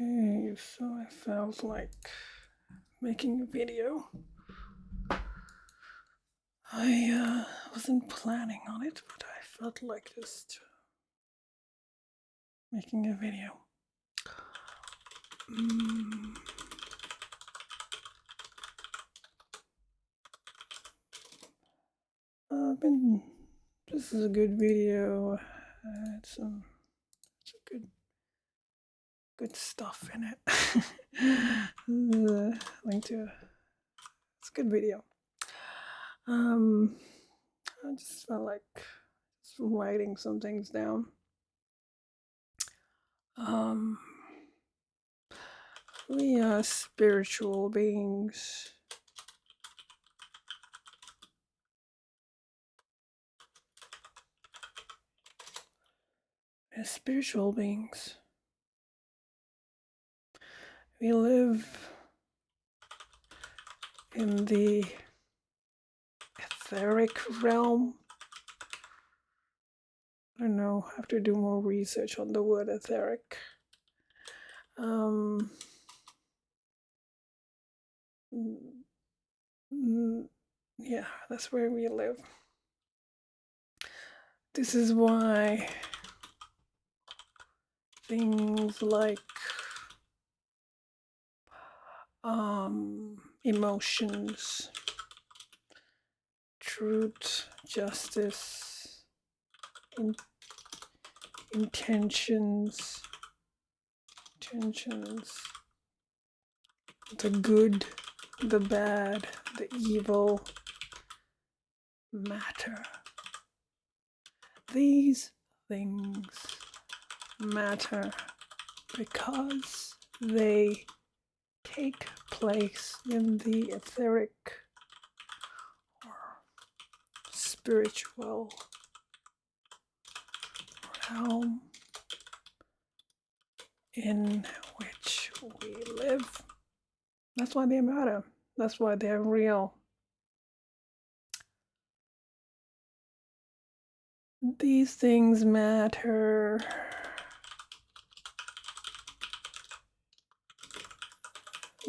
Okay, so I felt like making a video. I wasn't planning on it, but I felt like just making a video. This is a good video. It's a good stuff in it. Link to it's a good video. I just felt like just writing some things down. We are spiritual beings. We're spiritual beings. We live in the etheric realm. I don't know, I have to do more research on the word etheric. Yeah, that's where we live. This is why things like emotions, truth, justice, intentions, the good, the bad, the evil matter. These things matter because they take place in the etheric or spiritual realm in which we live. That's why they matter. That's why they're real. These things matter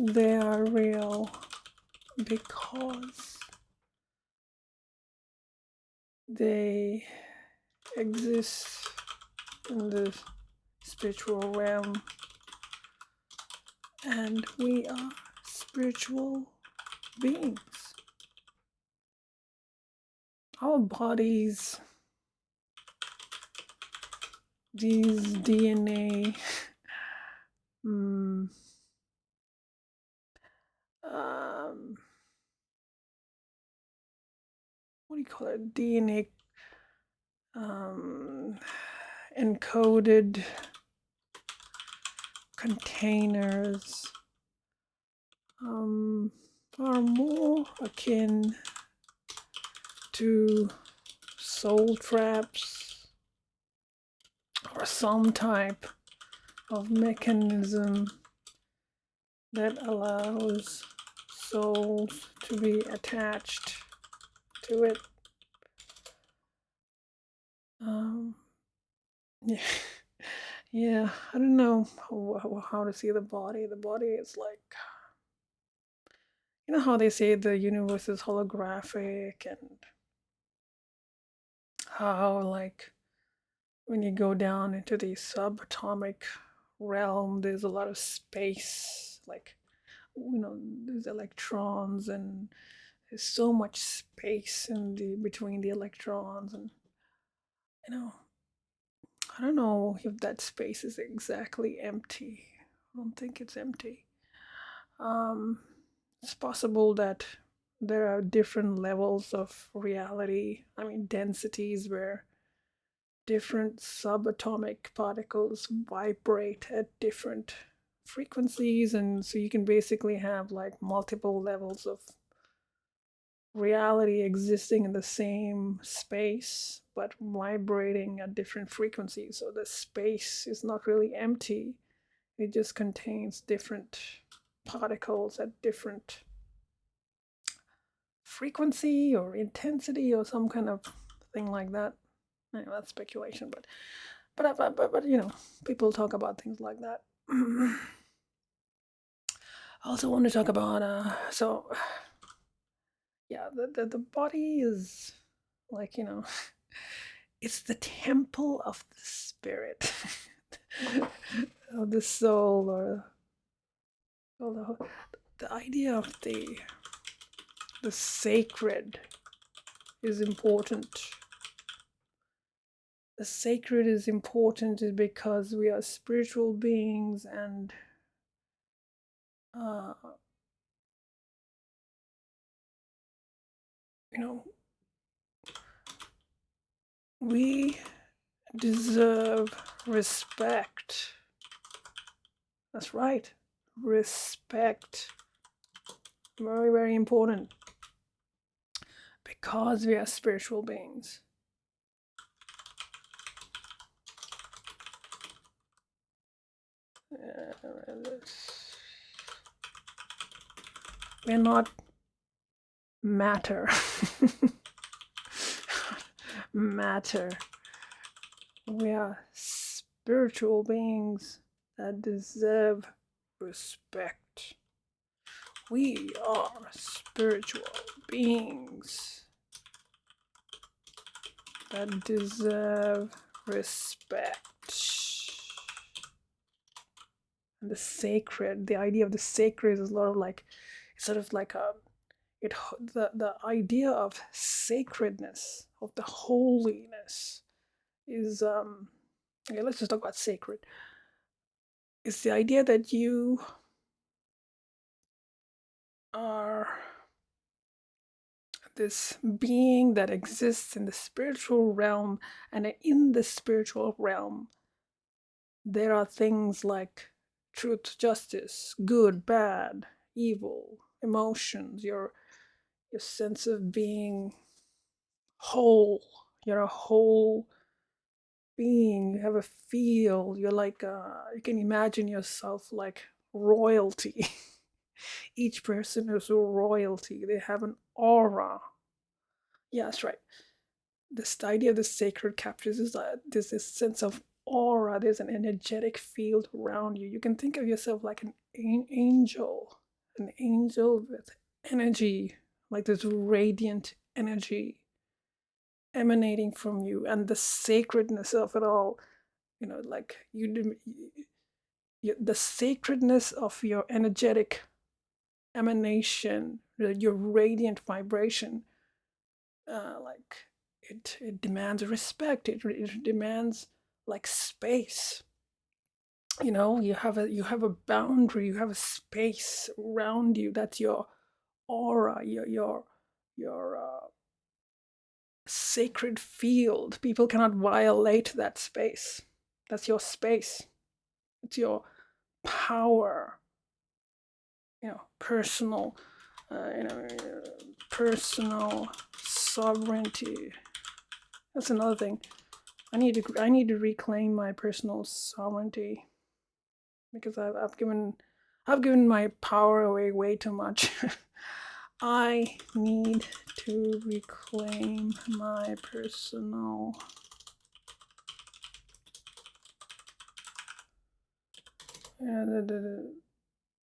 they are real because they exist in the spiritual realm, and we are spiritual beings. Our bodies, these DNA, what do you call it? DNA encoded containers are more akin to soul traps or some type of mechanism that allows souls to be attached to it. Yeah, I don't know how to see the body. The body is like, you know how they say the universe is holographic, and how like when you go down into the subatomic realm, there's a lot of space, like, you know, there's electrons, and there's so much space in the between the electrons, and you know, I don't know if that space is exactly empty. I don't think it's empty. It's possible that there are different levels of reality, I mean densities, where different subatomic particles vibrate at different frequencies, and so you can basically have like multiple levels of reality existing in the same space but vibrating at different frequencies. So the space is not really empty, it just contains different particles at different frequency or intensity or some kind of thing like that. Anyway, that's speculation, but you know, people talk about things like that. I also want to talk about yeah, the body is like, it's the temple of the spirit, of the soul, or the idea of the sacred is important. The sacred is important because we are spiritual beings, and uh, we deserve respect. That's right. Respect. Very, very important. Because we are spiritual beings. We're not matter. Matter. We are spiritual beings that deserve respect. We are spiritual beings that deserve respect. And the sacred, the idea of the sacred is a lot of like, it's sort of like the idea of sacredness, of the holiness is okay, let's just talk about sacred. It's the idea that you are this being that exists in the spiritual realm, and in the spiritual realm there are things like truth, justice, good, bad, evil, emotions, your sense of being whole. You're a whole being. You have a feel. You're like you can imagine yourself like royalty. Each person is a royalty. They have an aura. Yeah, that's right. This idea of the sacred captures is that there's this sense of aura. There's an energetic field around you. You can think of yourself like an angel with energy, like this radiant energy emanating from you, and the sacredness of it all. Like the sacredness of your energetic emanation, your radiant vibration, like it demands respect. It demands like space. You have a boundary. You have a space around you. That's your aura. Your sacred field. People cannot violate that space. That's your space. It's your power. Personal. Personal sovereignty. That's another thing. I need to reclaim my personal sovereignty, because I've given my power away way too much. I need to reclaim my personal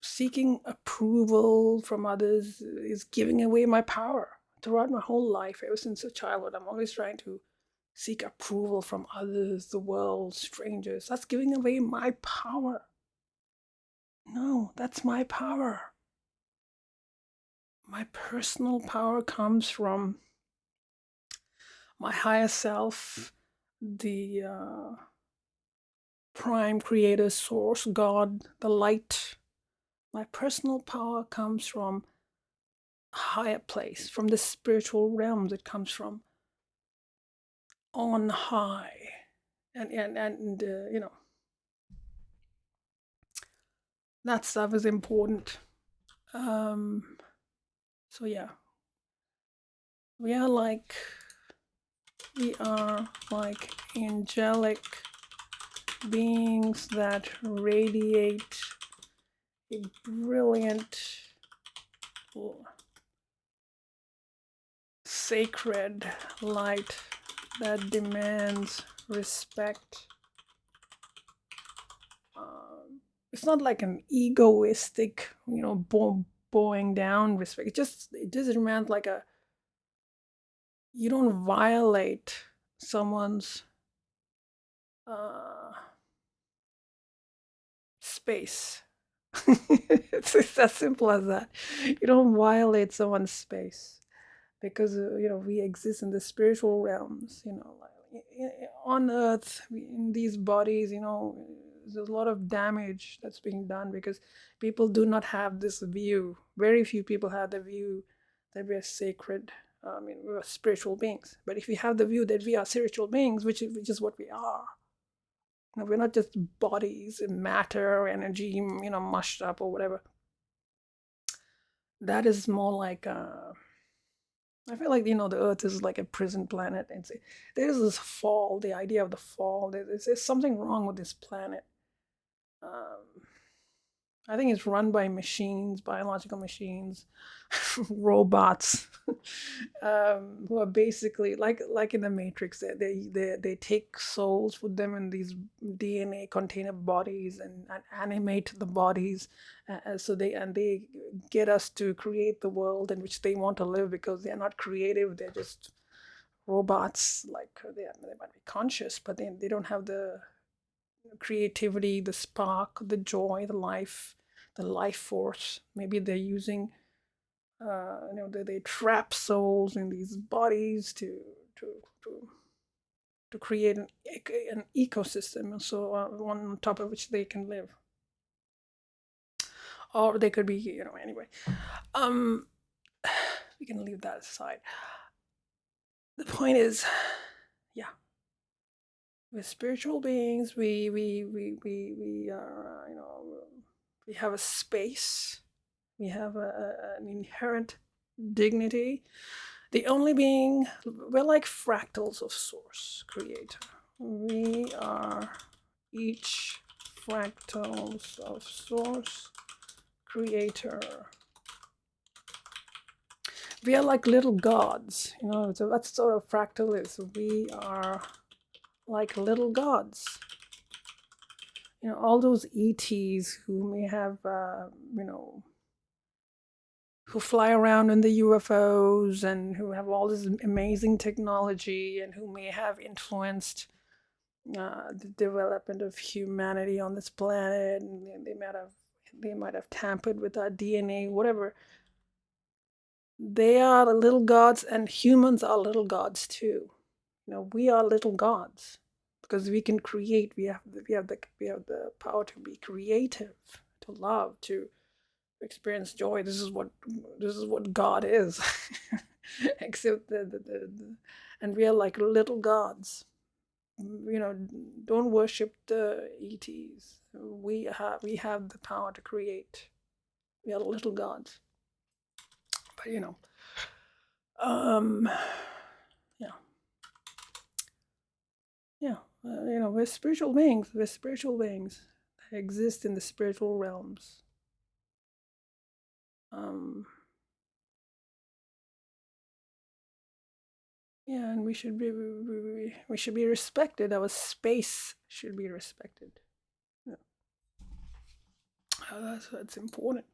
seeking approval from others is giving away my power. Throughout my whole life, ever since a childhood, I'm always trying to seek approval from others, the world, strangers. That's giving away my power. No, that's my power. My personal power comes from my higher self, the prime creator source, God, the light. My personal power comes from a higher place, from the spiritual realms. It comes from on high. And that stuff is important. So yeah, we are like angelic beings that radiate a brilliant, sacred light that demands respect. it's not like an egoistic, bowing down respect. It just remains like a, you don't violate someone's uh, space. It's as simple as that. You don't violate someone's space because we exist in the spiritual realms. On Earth, in these bodies, there's a lot of damage that's being done because people do not have this view. Very few people have the view that we are sacred. I mean, we are spiritual beings. But if we have the view that we are spiritual beings, which is what we are, we're not just bodies and matter, energy, mushed up or whatever. That is more like I feel like the Earth is like a prison planet. There's this fall, the idea of the fall. There's something wrong with this planet. Um, I think it's run by machines, biological machines, robots, who are basically like in the Matrix. They take souls, put them in these DNA container bodies, and animate the bodies, so they get us to create the world in which they want to live because they are not creative. They're just robots. Like they might be conscious, but they don't have the creativity, the spark, the joy, the life force. Maybe they're using, they trap souls in these bodies to to to create an ecosystem, so on top of which they can live, or they could be, anyway. Um, we can leave that aside. The point is, yeah, we're spiritual beings. We are, we have a space. We have an inherent dignity. The only being, we're like fractals of Source Creator. We are each fractals of Source Creator. We are like little gods, so that's sort of fractal is. We are like little gods. All those ETs who may have, who fly around in the UFOs and who have all this amazing technology and who may have influenced the development of humanity on this planet, and they might have tampered with our DNA, whatever. They are the little gods, and humans are little gods too. We are little gods because we can create. We have the power to be creative, to love, to experience joy. This is what God is. Except and we are like little gods. Don't worship the ETs. We have the power to create. We are little gods. But yeah, yeah. We're spiritual beings. We're spiritual beings that exist in the spiritual realms. Yeah, and we should be respected. Our space should be respected. Yeah. That's important.